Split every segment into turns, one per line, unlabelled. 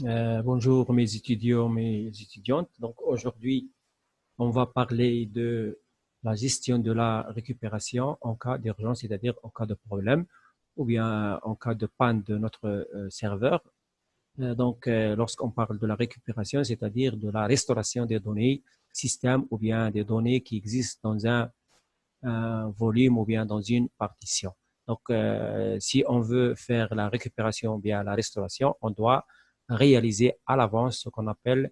Bonjour mes étudiants, mes étudiantes. Donc aujourd'hui, on va parler de la gestion de la récupération en cas d'urgence, c'est-à-dire en cas de problème ou bien en cas de panne de notre serveur. Lorsqu'on parle de la récupération, c'est-à-dire de la restauration des données système ou bien des données qui existent dans un volume ou bien dans une partition. Si on veut faire la récupération ou bien la restauration, on doit réaliser à l'avance ce qu'on appelle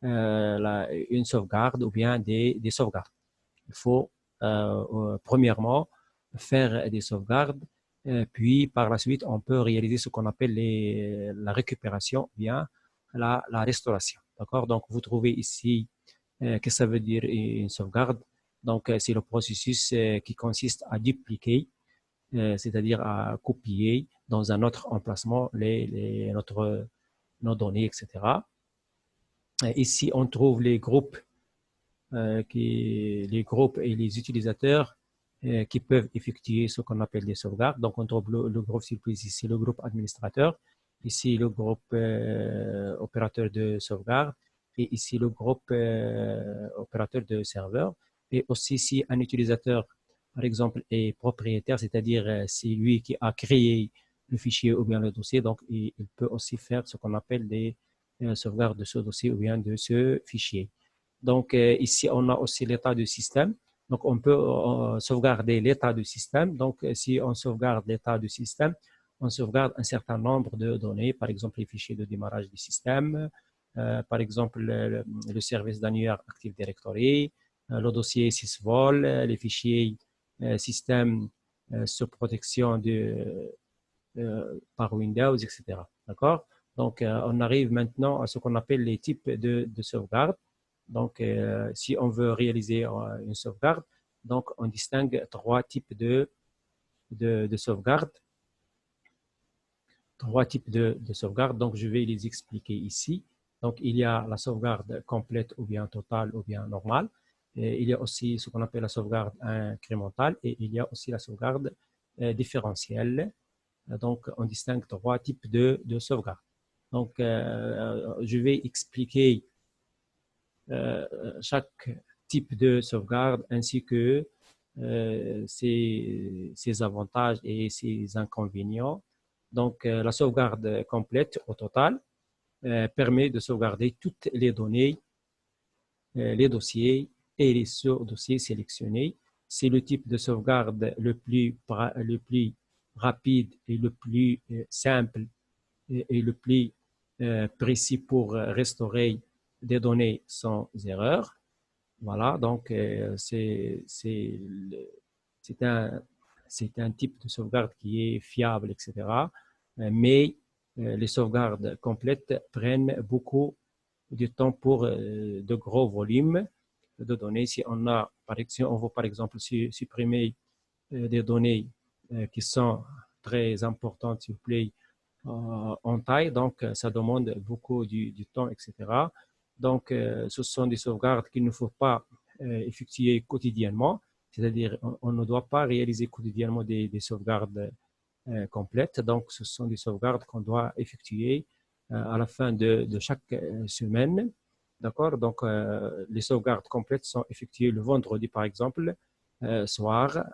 une sauvegarde ou bien des sauvegardes. Il faut premièrement faire des sauvegardes, puis par la suite, on peut réaliser ce qu'on appelle la récupération ou bien la restauration. D'accord? Donc, vous trouvez ici qu'est-ce que ça veut dire une sauvegarde? C'est le processus qui consiste à dupliquer, c'est-à-dire à copier dans un autre emplacement nos données, etc. Ici, on trouve les groupes et les utilisateurs qui peuvent effectuer ce qu'on appelle des sauvegardes. Donc, on trouve le groupe surprise ici, le groupe administrateur, ici le groupe opérateur de sauvegarde et ici le groupe opérateur de serveur. Et aussi, si un utilisateur, par exemple, est propriétaire, c'est-à-dire c'est lui qui a créé le fichier ou bien le dossier, donc il peut aussi faire ce qu'on appelle des sauvegardes de ce dossier ou bien de ce fichier. Ici, on a aussi l'état du système. Donc, on peut sauvegarder l'état du système. Si on sauvegarde l'état du système, on sauvegarde un certain nombre de données, par exemple les fichiers de démarrage du système, par exemple le service d'annuaire Active Directory, le dossier sysvol, les fichiers système sous protection par Windows, etc. D'accord? On arrive maintenant à ce qu'on appelle les types de sauvegarde. Si on veut réaliser une sauvegarde, donc on distingue trois types de sauvegarde. Trois types de sauvegarde. Donc, je vais les expliquer ici. Donc, il y a la sauvegarde complète ou bien totale ou bien normale. Et il y a aussi ce qu'on appelle la sauvegarde incrémentale et il y a aussi la sauvegarde différentielle. Donc, on distingue trois types de sauvegarde. Je vais expliquer chaque type de sauvegarde ainsi que ses avantages et ses inconvénients. La sauvegarde complète au total permet de sauvegarder toutes les données, les dossiers et les sous-dossiers sélectionnés. C'est le type de sauvegarde le plus rapide et le plus simple et le plus précis pour restaurer des données sans erreur. Voilà, c'est un, c'est un type de sauvegarde qui est fiable, etc. Mais les sauvegardes complètes prennent beaucoup de temps pour de gros volumes de données. Si on veut par exemple supprimer des données qui sont très importantes, s'il vous plaît, en taille, donc ça demande beaucoup du temps, etc. Ce sont des sauvegardes qu'il ne faut pas effectuer quotidiennement, c'est-à-dire on ne doit pas réaliser quotidiennement des sauvegardes complètes. Donc, ce sont des sauvegardes qu'on doit effectuer à la fin de chaque semaine. D'accord? Les sauvegardes complètes sont effectuées le vendredi, par exemple, soir,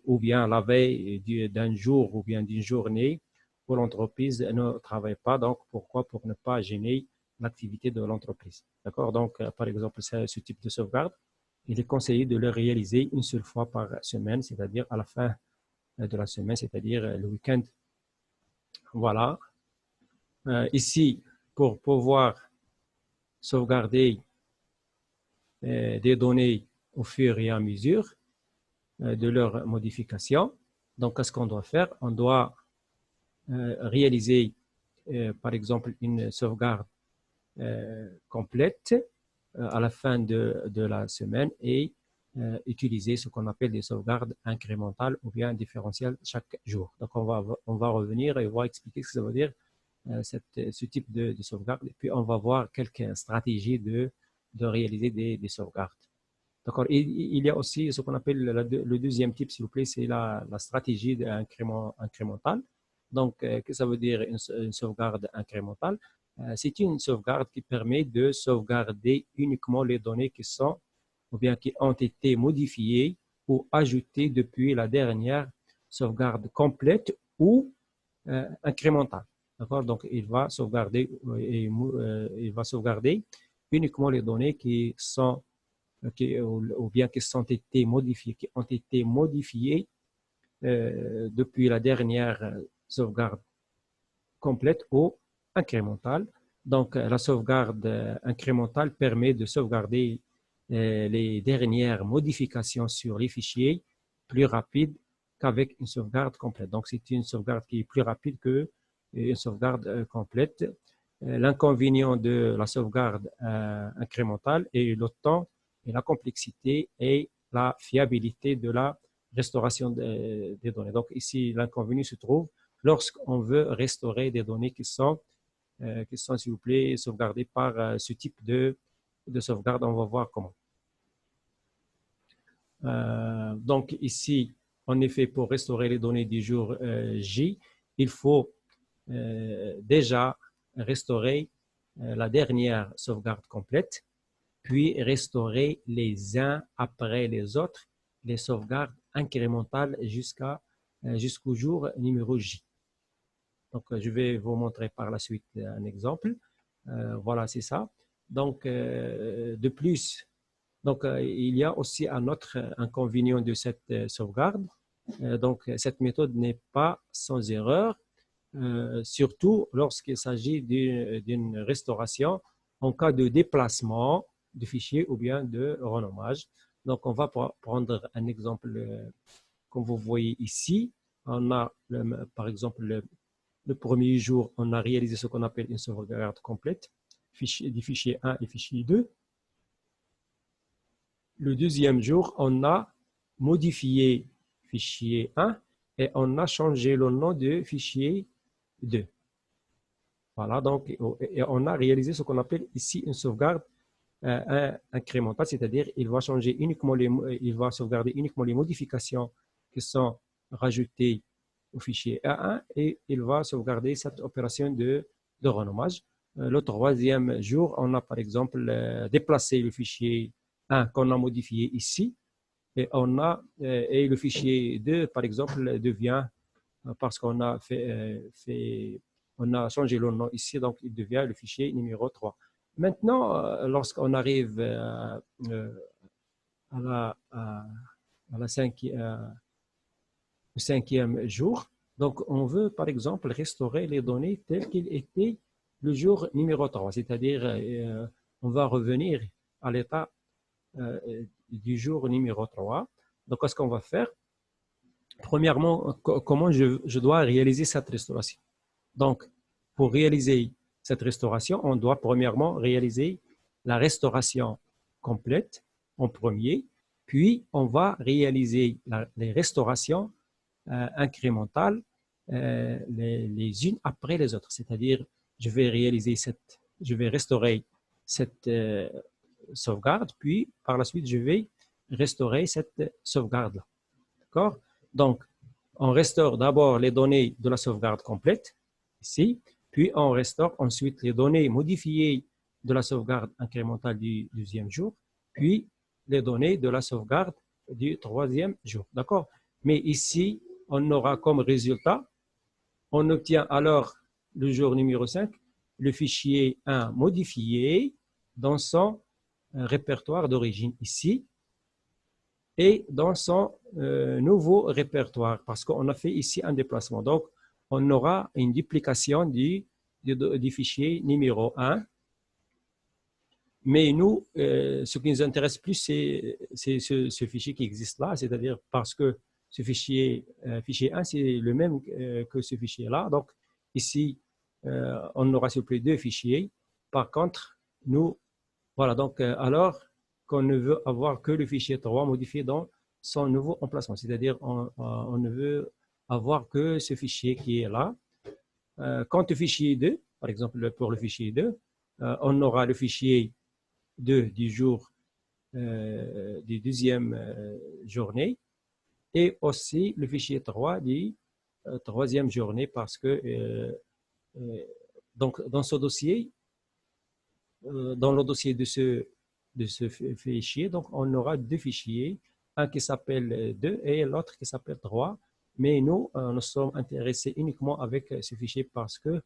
ou bien la veille d'un jour ou bien d'une journée où l'entreprise ne travaille pas. Donc, pourquoi? Pour ne pas gêner l'activité de l'entreprise. D'accord? Par exemple, ce type de sauvegarde, il est conseillé de le réaliser une seule fois par semaine, c'est-à-dire à la fin de la semaine, c'est-à-dire le week-end. Voilà. Ici, pour pouvoir sauvegarder des données au fur et à mesure de leur modification, donc, qu'est-ce qu'on doit faire? On doit réaliser, par exemple, une sauvegarde complète à la fin de la semaine et utiliser ce qu'on appelle des sauvegardes incrémentales ou bien différentielles chaque jour. Donc, on va revenir et on va expliquer ce que ça veut dire ce type de sauvegarde. Et puis, on va voir quelques stratégies de réaliser des sauvegardes. D'accord. Il y a aussi ce qu'on appelle le deuxième type, s'il vous plaît, c'est la stratégie incrémentale. Qu'est-ce que ça veut dire une sauvegarde incrémentale? C'est une sauvegarde qui permet de sauvegarder uniquement les données qui sont ou bien qui ont été modifiées ou ajoutées depuis la dernière sauvegarde complète ou incrémentale. D'accord? Donc, il va sauvegarder uniquement les données qui sont ou bien qui ont été modifiées depuis la dernière sauvegarde complète ou incrémentale. Donc, la sauvegarde incrémentale permet de sauvegarder les dernières modifications sur les fichiers plus rapide qu'avec une sauvegarde complète. Donc, c'est une sauvegarde qui est plus rapide que une sauvegarde complète. L'inconvénient de la sauvegarde incrémentale est le temps et la complexité et la fiabilité de la restauration des données. Donc, ici, l'inconvénient se trouve lorsqu'on veut restaurer des données qui sont, s'il vous plaît, sauvegardées par ce type de sauvegarde. On va voir comment. Donc ici, en effet, pour restaurer les données du jour J, il faut déjà restaurer la dernière sauvegarde complète, puis restaurer les uns après les autres les sauvegardes incrémentales jusqu'au jour numéro J. Donc, je vais vous montrer par la suite un exemple. Voilà, c'est ça. Donc, de plus, donc, il y a aussi un autre inconvénient de cette sauvegarde. Donc, cette méthode n'est pas sans erreur, surtout lorsqu'il s'agit d'une restauration en cas de déplacement de fichier ou bien de renommage. Donc, on va prendre un exemple comme vous voyez ici. On a, par exemple, le premier jour, on a réalisé ce qu'on appelle une sauvegarde complète du fichier 1 et fichier 2. Le deuxième jour, on a modifié fichier 1 et on a changé le nom de fichier 2. Voilà, donc et on a réalisé ce qu'on appelle ici une sauvegarde incrémentale, c'est-à-dire il va sauvegarder uniquement les modifications qui sont rajoutées au fichier A1 et il va sauvegarder cette opération de renommage. Le troisième jour, on a par exemple déplacé le fichier 1 qu'on a modifié ici et le fichier 2 par exemple devient parce qu'on a on a changé le nom ici, donc il devient le fichier numéro 3. Maintenant, lorsqu'on arrive au cinquième jour, donc on veut par exemple restaurer les données telles qu'elles étaient le jour numéro 3, c'est-à-dire on va revenir à l'état du jour numéro 3. Donc, qu'est-ce qu'on va faire? Premièrement, comment je dois réaliser cette restauration? Donc, pour réaliser cette restauration, on doit premièrement réaliser la restauration complète en premier, puis on va réaliser les restaurations incrémentales les unes après les autres. C'est-à-dire, je vais restaurer cette sauvegarde, puis par la suite, je vais restaurer cette sauvegarde-là. D'accord? Donc, on restaure d'abord les données de la sauvegarde complète, ici, puis on restaure ensuite les données modifiées de la sauvegarde incrémentale du deuxième jour, puis les données de la sauvegarde du troisième jour. D'accord? Mais ici, on aura comme résultat, on obtient alors le jour numéro 5, le fichier 1 modifié dans son répertoire d'origine ici, et dans son nouveau répertoire, parce qu'on a fait ici un déplacement. Donc, on aura une duplication du fichier numéro 1. Mais nous, ce qui nous intéresse plus, c'est ce fichier qui existe là, c'est-à-dire parce que ce fichier 1, c'est le même que ce fichier-là. Donc, ici, on aura s'il vous plaît deux fichiers. Par contre, nous, voilà, donc alors qu'on ne veut avoir que le fichier 3 modifié dans son nouveau emplacement, c'est-à-dire on ne veut avoir que ce fichier qui est là. Quant au fichier 2, par exemple pour le fichier 2, on aura le fichier 2 du jour du deuxième journée et aussi le fichier 3 du troisième journée parce que Donc, dans ce dossier, dans le dossier de ce fichier, donc on aura deux fichiers, un qui s'appelle 2 et l'autre qui s'appelle 3. Mais nous, nous sommes intéressés uniquement avec ce fichier parce que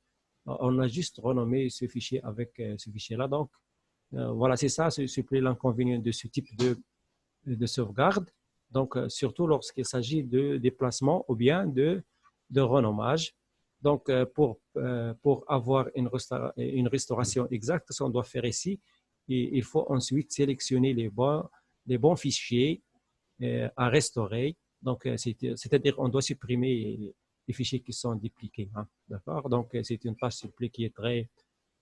on a juste renommé ce fichier avec ce fichier-là. Donc, voilà, c'est ça, c'est l'inconvénient de ce type de sauvegarde. Donc, surtout lorsqu'il s'agit de déplacement ou bien de renommage. Donc, pour avoir une restauration exacte, ce qu'on doit faire ici, il faut ensuite sélectionner les bons fichiers à restaurer. Donc, c'est-à-dire on doit supprimer les fichiers qui sont dupliqués. Hein, d'accord? Donc, c'est une tâche qui est très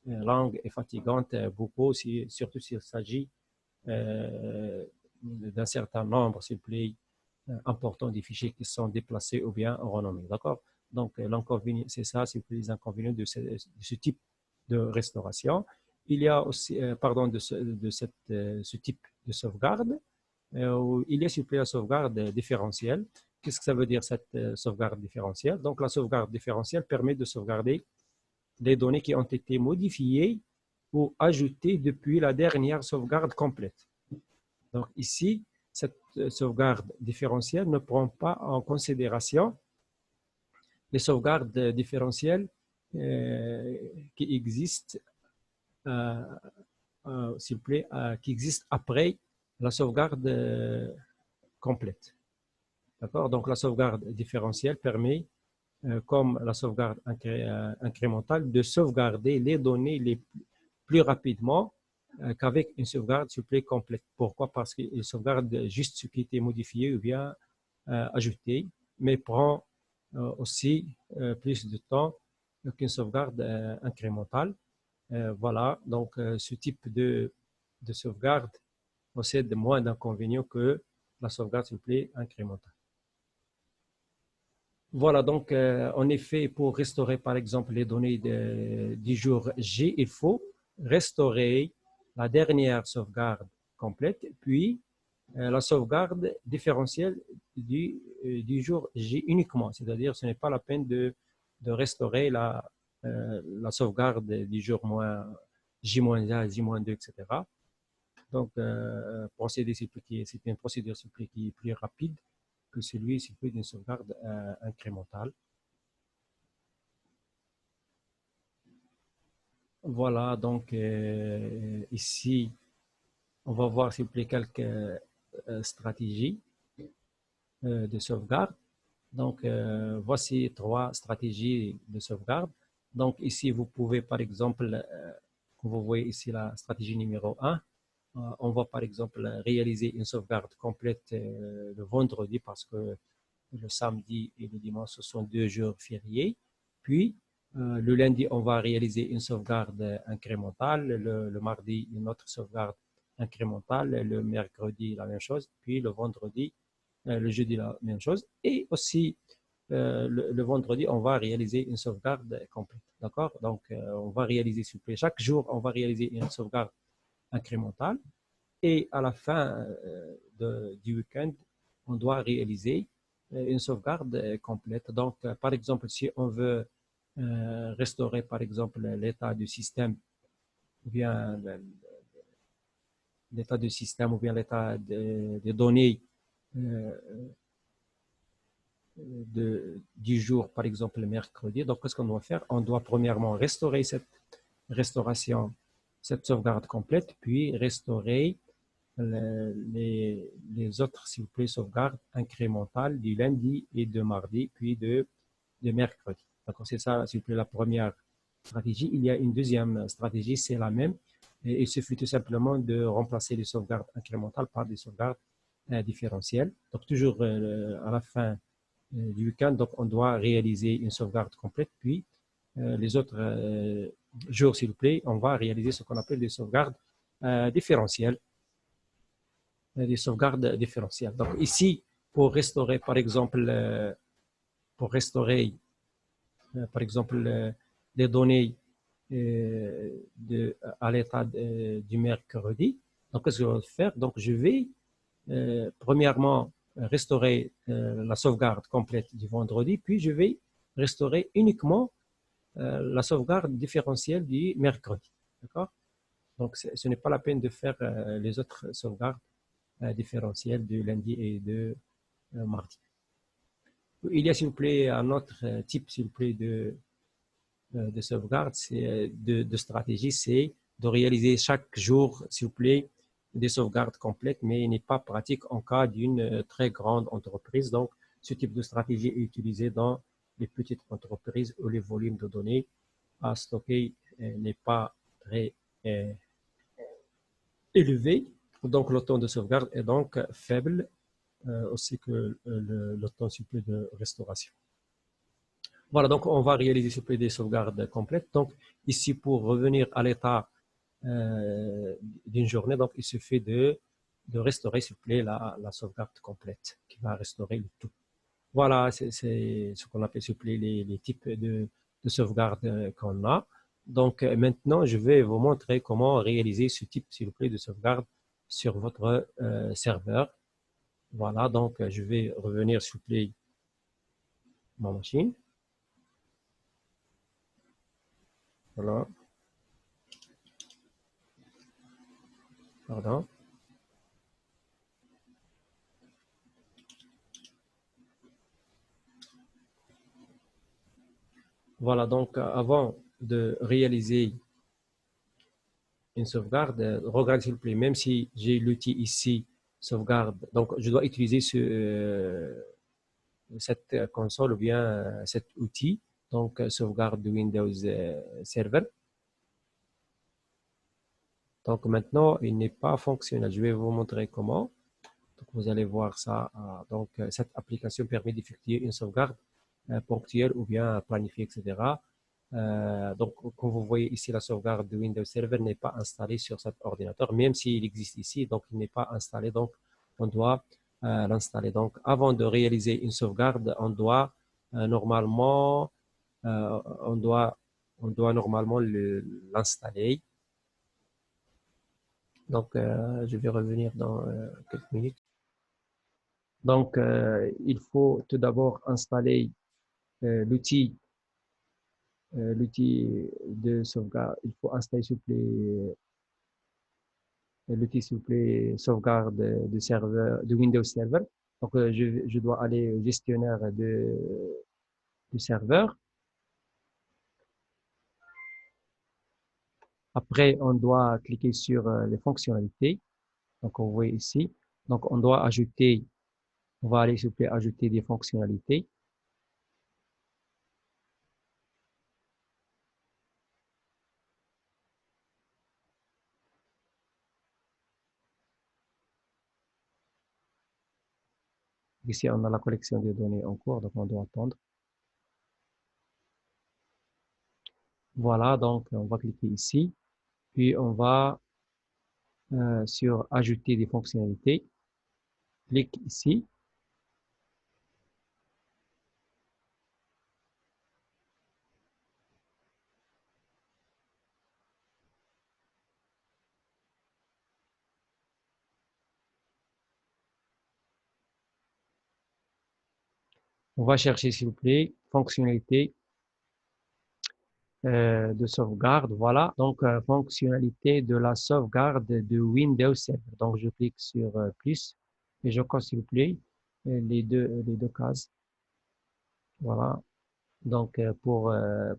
longue et fatigante, beaucoup, surtout s'il s'agit d'un certain nombre, s'il vous plaît, important des fichiers qui sont déplacés ou bien renommés. D'accord? Donc, l'inconvénient, c'est ça, c'est les inconvénients de ce type de restauration. Il y a aussi, pardon, de ce type de sauvegarde. Il y a, s'il vous plaît, la sauvegarde différentielle. Qu'est-ce que ça veut dire, cette sauvegarde différentielle? Donc, la sauvegarde différentielle permet de sauvegarder des données qui ont été modifiées ou ajoutées depuis la dernière sauvegarde complète. Donc, ici, cette sauvegarde différentielle ne prend pas en considération les sauvegardes différentielles qui existent, s'il vous plaît, qui existent après la sauvegarde complète. D'accord? Donc, la sauvegarde différentielle permet, comme la sauvegarde incrémentale, de sauvegarder les données les plus rapidement qu'avec une sauvegarde, s'il vous plaît, complète. Pourquoi? Parce qu'il sauvegarde juste ce qui était modifié ou bien ajouté, mais prend aussi plus de temps qu'une sauvegarde incrémentale. Voilà, donc ce type de sauvegarde possède moins d'inconvénients que la sauvegarde, s'il vous plaît, incrémentale. Voilà, donc en effet, pour restaurer par exemple les données du jour J, il faut restaurer la dernière sauvegarde complète, puis la sauvegarde différentielle du jour J uniquement. C'est-à-dire, ce n'est pas la peine de restaurer la sauvegarde du jour J-1, J-2, etc. Donc, c'est une procédure qui est plus rapide que celui d'une sauvegarde incrémentale. Voilà, donc ici, on va voir s'il vous plaît quelques stratégies de sauvegarde. Donc, voici 3 stratégies de sauvegarde. Donc, ici, vous pouvez, par exemple, vous voyez ici la stratégie numéro 1. On va, par exemple, réaliser une sauvegarde complète le vendredi parce que le samedi et le dimanche, ce sont 2 jours fériés. Puis, le lundi, on va réaliser une sauvegarde incrémentale. Le mardi, une autre sauvegarde incrémentale. Le mercredi, la même chose. Puis, le vendredi, le jeudi, la même chose. Et aussi, le vendredi, on va réaliser une sauvegarde complète. D'accord? Donc, on va réaliser, s'il vous plaît, chaque jour, on va réaliser une sauvegarde incrémentale. Et à la fin du week-end, on doit réaliser une sauvegarde complète. Donc, par exemple, si on veut restaurer, par exemple, l'état du système, ou bien l'état du système, ou bien l'état des données du jour, par exemple, le mercredi. Donc, qu'est-ce qu'on doit faire? On doit premièrement restaurer cette sauvegarde complète, puis restaurer les autres, s'il vous plaît, sauvegardes incrémentales du lundi et de mardi, puis de mercredi. D'accord, c'est ça, s'il vous plaît, la première stratégie. Il y a une deuxième stratégie, c'est la même. Et il suffit tout simplement de remplacer les sauvegardes incrémentales par des sauvegardes différentielles. Donc, toujours à la fin du week-end, donc on doit réaliser une sauvegarde complète, puis les autres jours, s'il vous plaît, on va réaliser ce qu'on appelle des sauvegardes différentielles. Des sauvegardes différentielles. Donc ici, pour restaurer, par exemple, les données à l'état du mercredi, donc qu'est-ce que je vais faire? Donc je vais premièrement restaurer la sauvegarde complète du vendredi, puis je vais restaurer uniquement la sauvegarde différentielle du mercredi. D'accord? Donc, ce n'est pas la peine de faire les autres sauvegardes différentielles de lundi et de mardi. Il y a, s'il vous plaît, un autre type, s'il vous plaît, de sauvegarde, de stratégie, c'est de réaliser chaque jour, s'il vous plaît, des sauvegardes complètes, mais il n'est pas pratique en cas d'une très grande entreprise. Donc, ce type de stratégie est utilisé dans les petites entreprises où les volumes de données à stocker n'est pas très euh, élevé. Donc, le temps de sauvegarde est donc faible, aussi que le temps s'il vous plaît, de restauration. Voilà, donc on va réaliser s'il vous plaît, des sauvegardes complètes. Donc, ici, pour revenir à l'état euh, d'une journée, donc il suffit de restaurer, s'il vous plaît, la sauvegarde complète qui va restaurer le tout. Voilà, c'est ce qu'on appelle, s'il vous plaît, les types de sauvegarde qu'on a. Donc, maintenant, je vais vous montrer comment réaliser ce type, s'il vous plaît, de sauvegarde sur votre serveur. Voilà, donc je vais revenir, s'il vous plaît, ma machine. Voilà, pardon. Voilà, donc avant de réaliser une sauvegarde, regarde s'il vous plaît, même si j'ai l'outil ici, sauvegarde, donc je dois utiliser cette console ou bien cet outil, donc sauvegarde de Windows Server. Donc maintenant, il n'est pas fonctionnel. Je vais vous montrer comment. Donc vous allez voir ça. Donc cette application permet d'effectuer une sauvegarde ponctuelle ou bien planifiée, etc. Donc, comme vous voyez ici, la sauvegarde de Windows Server n'est pas installée sur cet ordinateur, même s'il existe ici, donc il n'est pas installé, donc on doit l'installer. Donc, avant de réaliser une sauvegarde, on doit normalement, euh, on doit, on doit normalement l'installer. Donc, je vais revenir dans quelques minutes. Donc, il faut tout d'abord installer l'outil de sauvegarde. Il faut installer, s'il vous plaît, l'outil, s'il vous plaît, sauvegarde de serveur, de Windows Server. Donc, je dois aller au gestionnaire du serveur. Après, on doit cliquer sur les fonctionnalités. Donc, on voit ici. Donc, on doit ajouter, on va aller, s'il vous plaît, ajouter des fonctionnalités. Ici, on a la collection de données en cours, donc on doit attendre. Voilà, donc on va cliquer ici. Puis, on va sur ajouter des fonctionnalités. Clique ici. On va chercher, s'il vous plaît, fonctionnalité de sauvegarde. Voilà, donc fonctionnalité de la sauvegarde de Windows Server. Donc, je clique sur plus et je coche, s'il vous plaît, les deux cases. Voilà, donc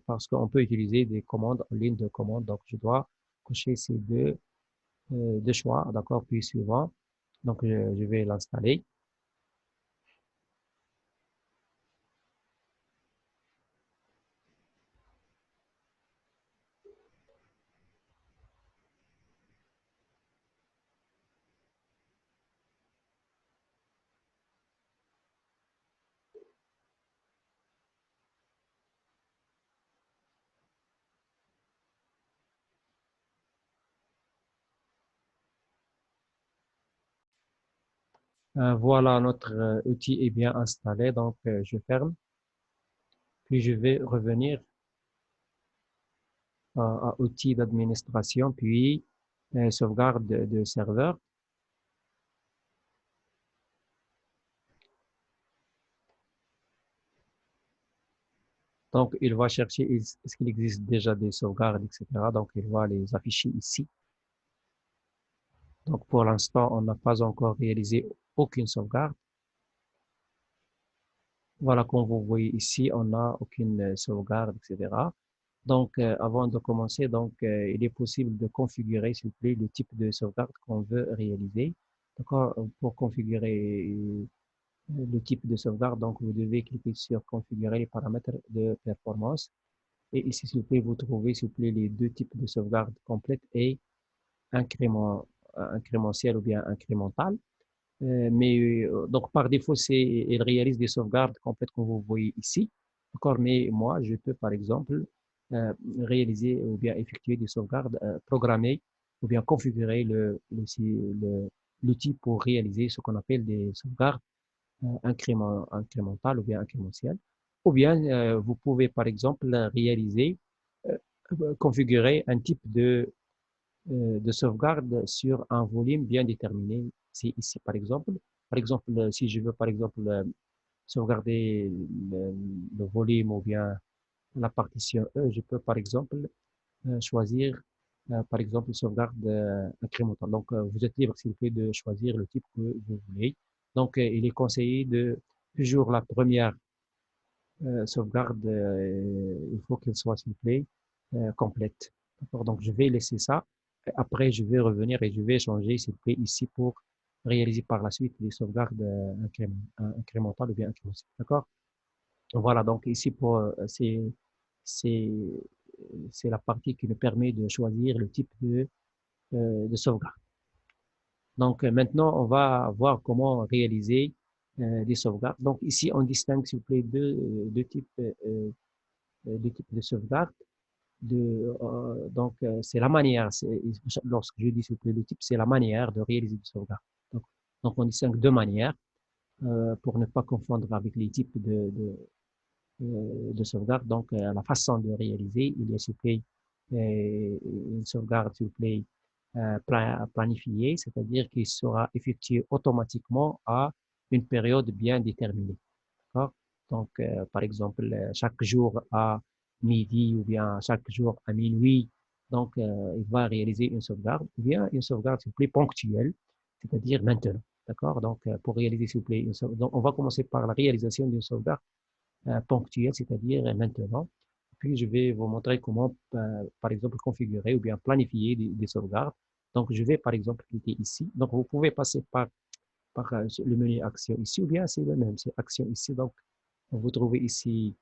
parce qu'on peut utiliser des commandes en ligne de commande. Donc, je dois cocher ces deux choix. D'accord, puis suivant. Donc, je vais l'installer. Voilà, notre outil est bien installé. Donc, je ferme. Puis, je vais revenir à outils d'administration, puis sauvegarde de serveur. Donc, il va chercher est-ce qu'il existe déjà des sauvegardes, etc. Donc, il va les afficher ici. Donc, pour l'instant, on n'a pas encore réalisé aucune sauvegarde. Voilà, comme vous voyez ici, on n'a aucune sauvegarde, etc. Donc, avant de commencer, donc, il est possible de configurer, s'il vous plaît, le type de sauvegarde qu'on veut réaliser. D'accord? Pour configurer le type de sauvegarde, donc, vous devez cliquer sur configurer les paramètres de performance. Et ici, s'il vous plaît, vous trouvez, s'il vous plaît, les deux types de sauvegarde complète et incrémentiel ou bien incrémental. Donc, par défaut, il réalise des sauvegardes complètes comme vous voyez ici. D'accord? Mais moi, je peux, par exemple, réaliser ou bien effectuer des sauvegardes programmées ou bien configurer l'outil pour réaliser ce qu'on appelle des sauvegardes incrémentales ou bien incrémentielles. Ou bien, vous pouvez, par exemple, réaliser, euh, configurer un type de sauvegarde sur un volume bien déterminé. C'est ici, par exemple, si je veux, par exemple, sauvegarder le volume ou bien la partition E, je peux, par exemple, choisir, par exemple, une sauvegarde incrémentale. Donc, vous êtes libre, s'il vous plaît, de choisir le type que vous voulez. Donc, il est conseillé de toujours la première sauvegarde, il faut qu'elle soit, s'il vous plaît, complète. D'accord? Donc, je vais laisser ça. Après, je vais revenir et je vais changer, s'il vous plaît, ici pour réaliser par la suite les sauvegardes incrémentales ou bien incrémentales. D'accord? Voilà, donc ici, c'est, c'est la partie qui nous permet de choisir le type de sauvegarde. Donc, maintenant, on va voir comment réaliser des sauvegardes. Donc, ici, on distingue, s'il vous plaît, deux types de sauvegarde. C'est la manière, lorsque je dis s'il vous plaît le type, c'est la manière de réaliser des sauvegardes. Donc, on distingue deux manières pour ne pas confondre avec les types de sauvegarde. Donc, la façon de réaliser, il y a s'il vous plaît une sauvegarde s'il vous plaît planifiée, c'est-à-dire qu'il sera effectué automatiquement à une période bien déterminée. D'accord? Donc, par exemple, chaque jour à midi ou bien chaque jour à minuit, donc il va réaliser une sauvegarde, ou bien une sauvegarde, s'il vous plaît, ponctuelle, c'est-à-dire maintenant. D'accord? Donc, pour réaliser, s'il vous plaît, donc, on va commencer par la réalisation d'une sauvegarde ponctuelle, c'est-à-dire maintenant. Puis, je vais vous montrer comment, par exemple, configurer ou bien planifier des sauvegardes. Donc, je vais, par exemple, cliquer ici. Donc, vous pouvez passer par le menu action ici, ou bien c'est le même, c'est action ici. Donc, vous trouvez ici,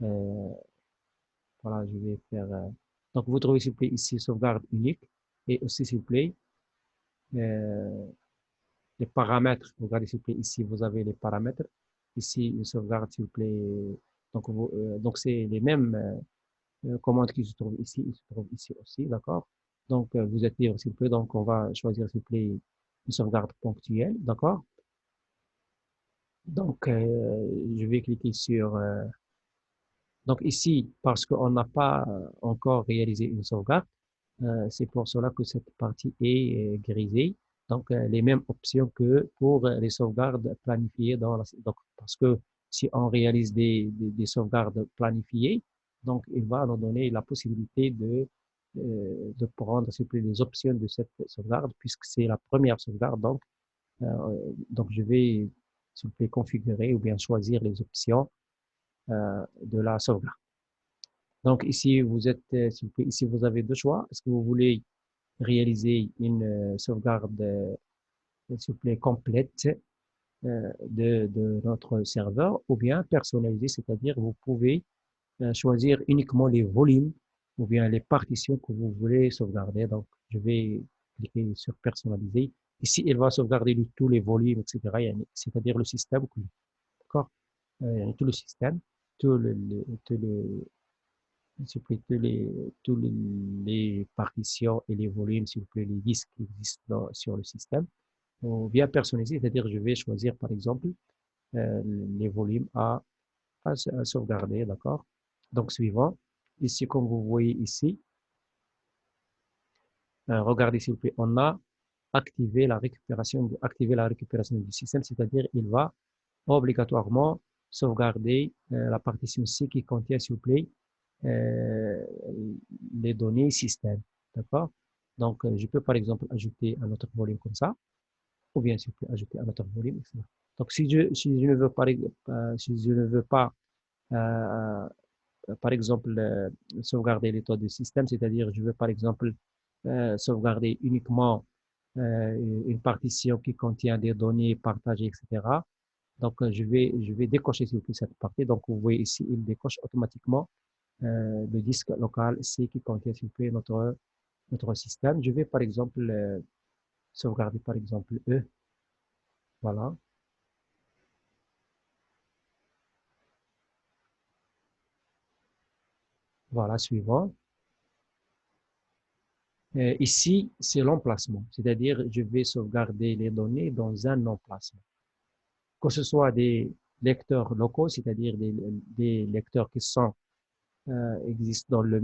euh, voilà, je vais faire, donc vous trouvez s'il vous plaît ici sauvegarde unique et aussi s'il vous plaît euh, les paramètres. Regardez s'il vous plaît ici, vous avez les paramètres. Ici, une sauvegarde s'il vous plaît. Donc c'est les mêmes commandes qui se trouvent ici, ils se trouvent ici aussi, d'accord? Donc vous êtes libre s'il vous plaît. Donc on va choisir s'il vous plaît une sauvegarde ponctuelle, d'accord? Donc je vais cliquer sur donc ici, parce qu'on n'a pas encore réalisé une sauvegarde, c'est pour cela que cette partie est grisée. Donc les mêmes options que pour les sauvegardes planifiées donc parce que si on réalise des sauvegardes planifiées, donc il va nous donner la possibilité de prendre s'il vous plaît, les options de cette sauvegarde puisque c'est la première sauvegarde. Donc je vais s'il vous plaît configurer ou bien choisir les options de la sauvegarde. Donc ici, s'il vous plaît, ici vous avez deux choix. Est-ce que vous voulez réaliser une sauvegarde, s'il vous plaît, complète de notre serveur ou bien personnalisée, c'est-à-dire vous pouvez choisir uniquement les volumes ou bien les partitions que vous voulez sauvegarder. Donc, je vais cliquer sur personnaliser. Ici, il va sauvegarder tous les volumes, etc. C'est-à-dire le système, d'accord? Tout le système, tout le, s'il vous plaît, tous les partitions et les volumes, s'il vous plaît, les disques qui existent sur le système. On vient personnaliser, c'est-à-dire je vais choisir par exemple les volumes à sauvegarder, d'accord? Donc suivant, ici comme vous voyez ici, regardez s'il vous plaît, on a activé la récupération du système, c'est-à-dire il va obligatoirement sauvegarder la partition C qui contient, s'il vous plaît, euh, les données système. D'accord? Donc, je peux par exemple ajouter un autre volume comme ça, ou bien s'il vous plaît, ajouter un autre volume, etc. Donc, si je ne veux pas, si je ne veux pas euh, par exemple, sauvegarder l'état du système, c'est-à-dire je veux par exemple sauvegarder uniquement une partition qui contient des données partagées, etc. Donc, je vais décocher s'il vous plaît cette partie. Donc, vous voyez ici, il décoche automatiquement le disque local C qui contient s'il vous plaît notre système. Je vais par exemple sauvegarder par exemple E. Voilà. Voilà, suivant. Ici, c'est l'emplacement, c'est-à-dire je vais sauvegarder les données dans un emplacement. Que ce soit des lecteurs locaux, c'est-à-dire des lecteurs qui sont existent dans le-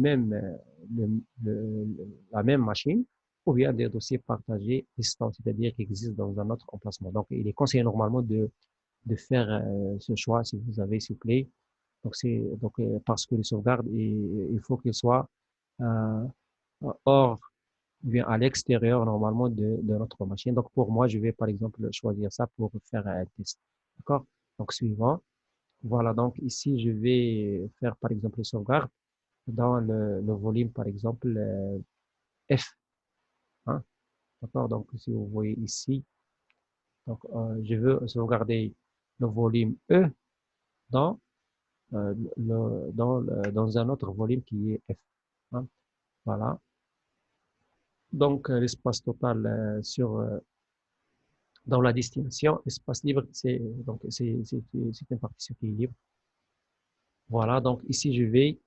la même machine, ou bien des dossiers partagés distants, c'est-à-dire qui existent dans un autre emplacement. Donc, il est conseillé normalement de faire ce choix si vous avez, s'il vous plaît. Donc, parce que les sauvegardes, il faut qu'elles soient euh, hors ou bien à l'extérieur normalement de notre machine. Donc, pour moi, je vais par exemple choisir ça pour faire un test. D'accord? Donc, suivant. Voilà, donc ici, je vais faire par exemple une sauvegarde dans le volume, par exemple, F. Hein? D'accord? Donc, si vous voyez ici, donc, je veux sauvegarder le volume E dans, dans un autre volume qui est F. Hein? Voilà. Donc, l'espace total dans la destination, espace libre, c'est une partition qui est libre. Voilà, donc ici, je vais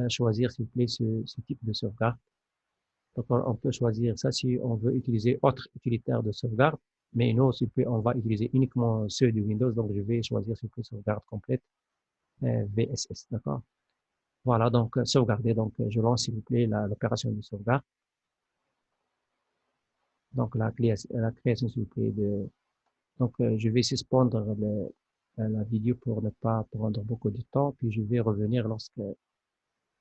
choisir, s'il vous plaît, ce type de sauvegarde. Donc, on peut choisir ça si on veut utiliser autre utilitaire de sauvegarde, mais nous, s'il vous plaît, on va utiliser uniquement ceux de Windows, donc je vais choisir, s'il vous plaît, sauvegarde complète, VSS, d'accord? Voilà, donc sauvegarder, donc je lance, s'il vous plaît, l'opération de sauvegarde. Donc, la création, s'il vous plaît, donc je vais suspendre la vidéo pour ne pas prendre beaucoup de temps, puis je vais revenir lorsque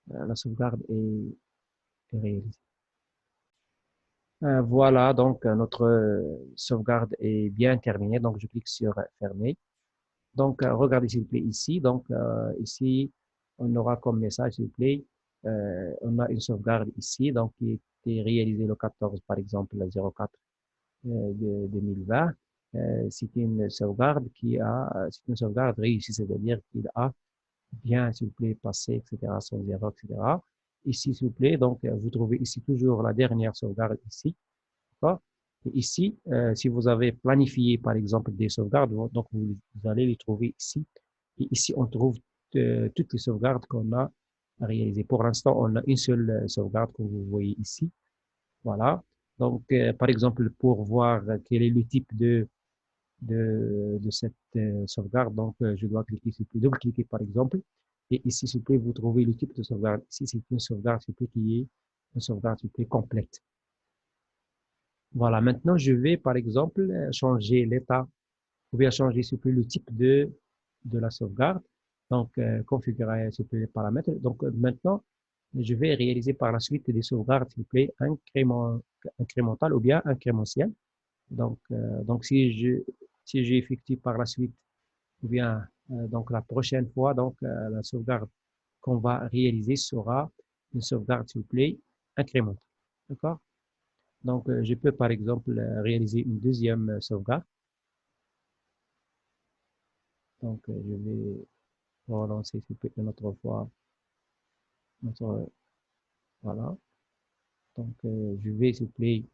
la sauvegarde est réalisée. Voilà, donc notre sauvegarde est bien terminée. Donc, je clique sur fermer. Donc, regardez s'il vous plaît ici. Donc, ici, on aura comme message, s'il vous plaît, on a une sauvegarde ici, donc qui était réalisée le 14, par exemple, le 04 de 2020. C'est une sauvegarde c'est une sauvegarde réussie, c'est-à-dire qu'il a bien, s'il vous plaît, passé, etc., sans erreur, etc. Ici, s'il vous plaît, donc, vous trouvez ici toujours la dernière sauvegarde ici. D'accord? Et ici, si vous avez planifié, par exemple, des sauvegardes, donc vous allez les trouver ici. Et ici, on trouve toutes les sauvegardes qu'on a réalisées. Pour l'instant, on a une seule sauvegarde que vous voyez ici. Voilà. Donc, par exemple, pour voir quel est le type de cette sauvegarde, donc je dois cliquer sur double-cliquer, par exemple. Et ici, s'il vous plaît, vous trouvez le type de sauvegarde. Ici, c'est une sauvegarde, s'il vous plaît, qui est une sauvegarde, s'il vous plaît, complète. Voilà, maintenant je vais par exemple changer l'état ou bien changer s'il vous plaît, le type de la sauvegarde. Donc, configurer s'il vous plaît, les paramètres. Donc, maintenant, je vais réaliser par la suite des sauvegardes s'il vous plaît, incrémentales ou bien incrémentielles. Donc si j'effectue par la suite ou bien donc la prochaine fois, donc la sauvegarde qu'on va réaliser sera une sauvegarde s'il vous plaît, incrémentale. D'accord? Donc, je peux par exemple réaliser une deuxième sauvegarde. Donc, je vais relancer s'il vous plaît, une autre fois. Voilà. Donc, je vais s'il vous plaît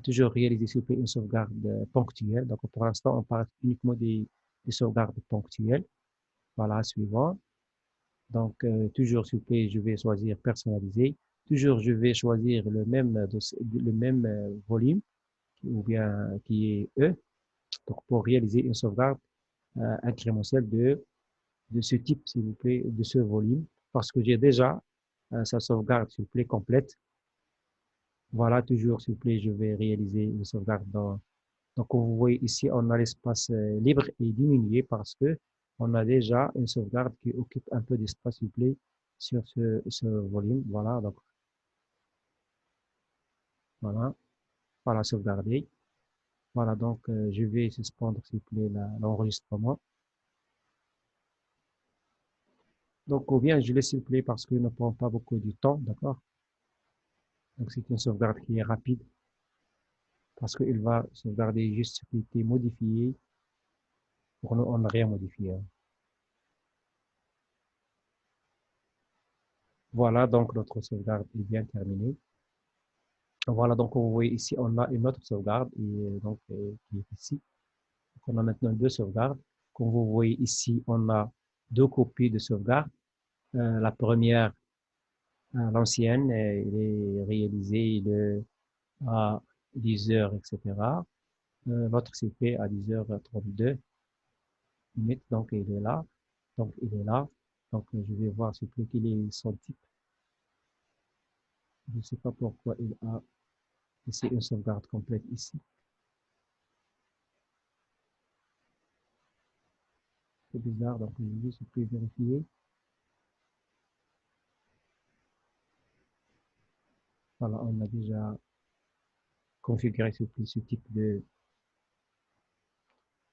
toujours réaliser s'il vous plaît une sauvegarde ponctuelle. Donc, pour l'instant, on parle uniquement des sauvegardes ponctuelles. Voilà, suivant. Donc, toujours s'il vous plaît, je vais choisir personnaliser. Toujours, je vais choisir le même volume ou bien qui est E. Donc, pour réaliser une sauvegarde incrémentielle de ce type, s'il vous plaît, de ce volume, parce que j'ai déjà sa sauvegarde, s'il vous plaît, complète. Voilà, toujours, s'il vous plaît, je vais réaliser une sauvegarde dans. Donc, comme vous voyez ici, on a l'espace libre et diminué parce que on a déjà une sauvegarde qui occupe un peu d'espace, s'il vous plaît, sur ce volume. Voilà, donc voilà, voilà, sauvegarder. Voilà, donc je vais suspendre, s'il vous plaît, l'enregistrement. Donc, ou bien je laisse, s'il vous plaît, parce qu'il ne prend pas beaucoup de temps, d'accord? Donc, c'est une sauvegarde qui est rapide, parce qu'il va sauvegarder juste ce qui a été modifié. Pour nous, on n'a rien modifié, hein. Voilà, donc notre sauvegarde est bien terminée. Voilà, donc vous voyez ici, on a une autre sauvegarde donc, qui est ici. Donc, on a maintenant deux sauvegardes. Comme vous voyez ici, on a deux copies de sauvegarde. La première, l'ancienne, elle est réalisée à 10 heures, etc. L'autre s'est fait à 10h32 minutes, donc il est là. Donc il est là. Donc je vais voir s'il vous plaît qu'il est son type. Je ne sais pas pourquoi il a ici une sauvegarde complète ici. C'est bizarre, donc je vais juste vérifier. Voilà, on a déjà configuré ce type de...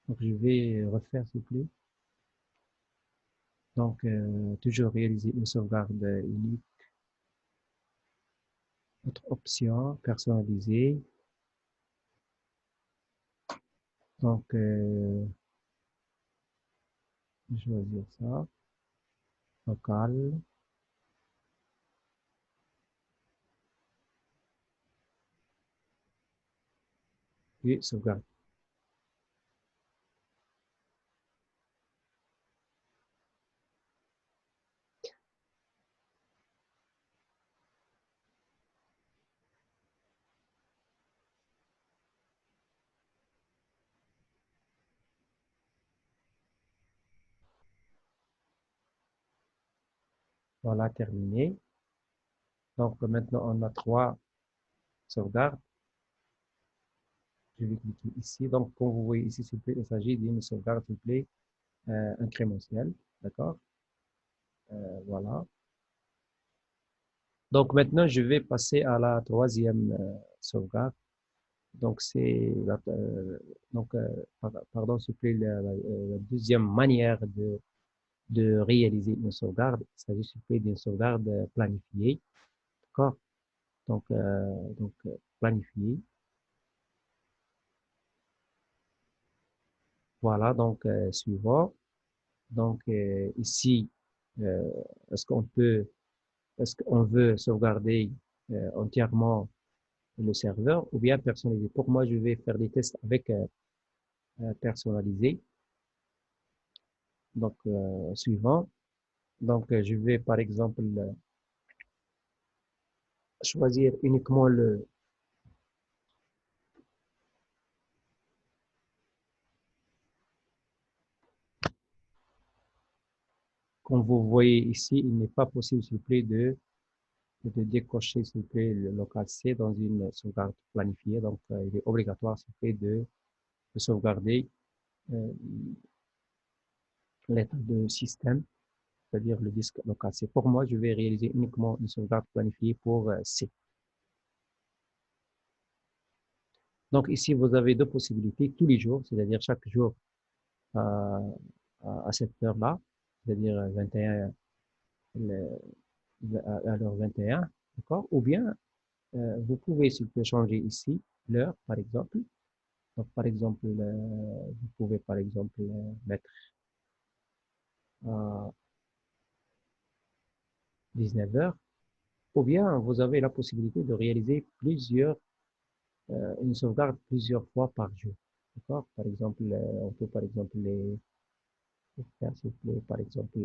Donc je vais refaire s'il vous plaît. Donc toujours réaliser une sauvegarde unique. Autre option, personnaliser. Donc je vais choisir ça. Local. Et sauvegarde. Voilà, terminé. Donc maintenant on a trois sauvegardes. Je vais cliquer ici. Donc comme vous voyez ici, s'il vous plaît, il s'agit d'une sauvegarde, s'il vous plaît, incrémentielle. D'accord? Voilà. Donc maintenant, je vais passer à la troisième sauvegarde. Donc c'est pardon, s'il vous plaît, la deuxième manière de réaliser une sauvegarde. Il s'agit, s'il vous plaît, d'une sauvegarde planifiée. D'accord? Donc planifiée. Voilà, donc suivant. Donc ici, euh, est-ce qu'on peut, est-ce qu'on veut sauvegarder entièrement le serveur ou bien personnaliser? Pour moi, je vais faire des tests avec personnalisé. Donc suivant. Donc je vais par exemple choisir uniquement le, comme vous voyez ici, il n'est pas possible, s'il vous plaît, de décocher, s'il vous plaît, le local C dans une sauvegarde planifiée. Donc, il est obligatoire, s'il vous plaît, de sauvegarder euh, l'état de système, c'est-à-dire le disque local C. Pour moi, je vais réaliser uniquement une sauvegarde planifiée pour C. Donc, ici, vous avez deux possibilités tous les jours, c'est-à-dire chaque jour à, à cette heure-là, c'est-à-dire 21, à l'heure 21, d'accord? Ou bien, vous pouvez, s'il peut changer ici, l'heure, par exemple. Donc, par exemple, vous pouvez, par exemple, mettre à 19 heures, ou bien vous avez la possibilité de réaliser une sauvegarde plusieurs fois par jour. D'accord? Par exemple, on peut, par exemple, les faire, s'il vous plaît, par exemple,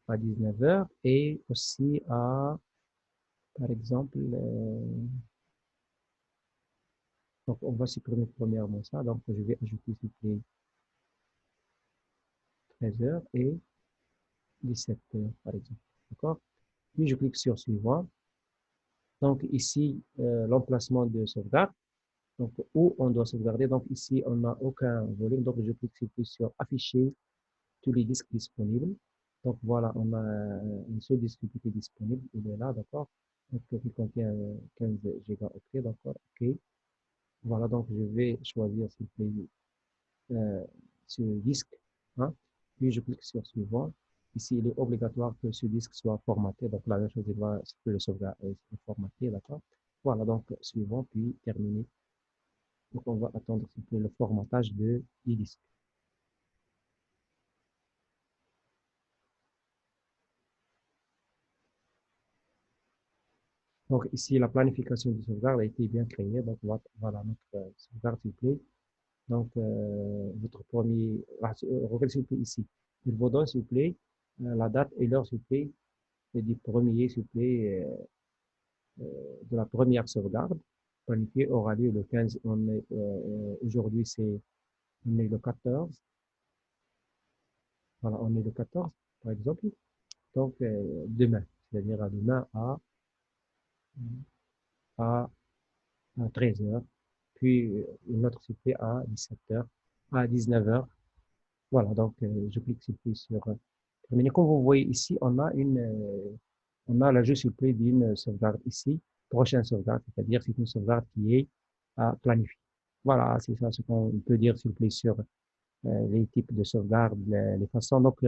à 19 heures et aussi par exemple, donc on va supprimer premièrement ça. Donc, je vais ajouter, s'il vous plaît, 13 heures et 17 heures, par exemple. D'accord? Puis, je clique sur suivant. Donc, ici, l'emplacement de sauvegarde. Donc, où on doit sauvegarder. Donc, ici, on n'a aucun volume. Donc, je clique sur afficher tous les disques disponibles. Donc, voilà, on a un seul disque qui est disponible. Il est là, d'accord? Donc, il contient 15 gigaoctets, d'accord? OK. Voilà, donc je vais choisir s'il vous plaît ce disque, hein. Puis je clique sur suivant. Ici, il est obligatoire que ce disque soit formaté. Donc, la même chose, il va le sauvegarder, formater, d'accord? Voilà, donc suivant, puis terminé. Donc, on va attendre s'il vous plaît, le formatage du disque. Donc, ici, la planification de sauvegarde a été bien créée. Donc, voilà notre sauvegarde, s'il vous plaît. Donc, votre premier, regardez s'il vous plaît ici. Il vous donne, s'il vous plaît, la date et l'heure, s'il vous plaît, et du premier, s'il vous plaît, de la première sauvegarde. Planifiée aura lieu le 15. Aujourd'hui, on est le 14. Voilà, on est le 14, par exemple. Donc, demain, c'est-à-dire à demain à, à 13 heures. Puis, une autre, s'il vous plaît, à 17 heures, à 19 heures. Voilà, donc je clique s'il vous plaît sur terminer. Comme vous voyez ici, on a l'ajout s'il vous plaît d'une sauvegarde ici, prochaine sauvegarde, c'est-à-dire c'est une sauvegarde qui est à planifier. Voilà, c'est ça ce qu'on peut dire s'il vous plaît sur les types de sauvegarde, les façons. Donc,